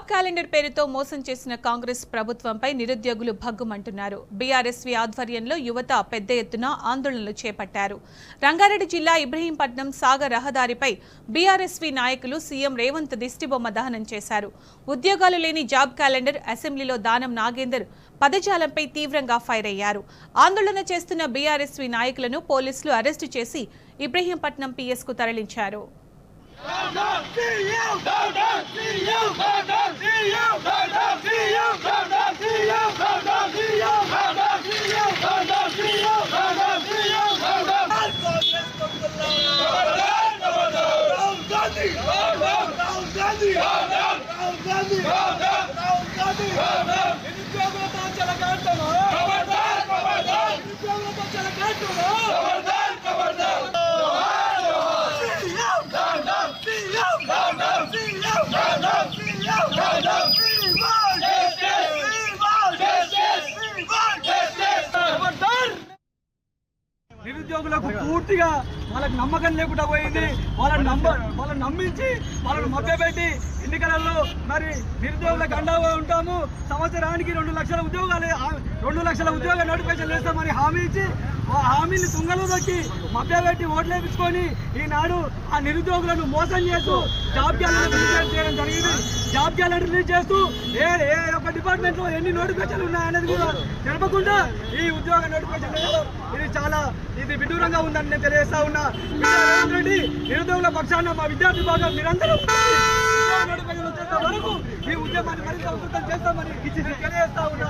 Calendar పేరుతో మోసం చేసిన కాంగ్రెస్ ప్రభుత్వంపై నిరుద్యోగులు భగ్గుమంటున్నారు. బీఆర్ఎస్వీ ఆధ్వర్యంలో యువత పెద్ద ఎత్తున ఆందోళనలు చేపట్టారు. రంగారెడ్డి జిల్లా ఇబ్రహీంపట్నం సాగర్ రహదారిపై బీఆర్ఎస్వీ నాయకులు సీఎం రేవంత్ దిష్టిబొమ్మ దహనం చేశారు. ఉద్యోగాలు లేని జాబ్ క్యాలెండర్ అసెంబ్లీలో దానం నాగేందర్ పదజాలంపై తీవ్రంగా ఫైర్ అయ్యారు. ఆందోళన చేస్తున్న బీఆర్ఎస్వీ నాయకులను పోలీసులు అరెస్టు చేసి ఇబ్రహీంపట్నం పీఎస్కు తరలించారు. నిరుద్యోగులకు పూర్తిగా వాళ్ళకి నమ్మకం లేకుండా పోయింది. వాళ్ళని నమ్మించి వాళ్ళని మభ్యపెట్టి ఎన్నికలలో మరి నిరుద్యోగులకు అండగా ఉంటాము, సంవత్సరానికి 2 లక్షల ఉద్యోగాలు 2 లక్షల ఉద్యోగ నోటిఫికేషన్ వేస్తామని హామీ ఇచ్చి ఆ హామీని తుంగలో దొక్కి మభ్యపెట్టి ఓట్లు వేయించుకొని ఈనాడు ఆ నిరుద్యోగులను మోసం చేస్తూ జాబ్ క్యాలెండర్ రిలీజ్ చేయడం జరిగింది. జాబ్ క్యాలెండర్ రిలీజ్ చేస్తూ ఏ ఒక్క డిపార్ట్మెంట్ లో ఎన్ని నోటిఫికేషన్లు ఉన్నాయనేది కూడా తెలపకుండా ఈ ఉద్యోగ నోటిఫికేషన్ ఇది విదూరంగా ఉందని నేను తెలియజేస్తా ఉన్నా. రేవంత్ రెడ్డి నిరుద్యోగుల పక్షాన మా విద్యార్థి భాగం మీరందరూ వరకు ఈ ఉద్యమాన్ని మరింత ఉధృతం చేస్తామని తెలియజేస్తా ఉన్నా.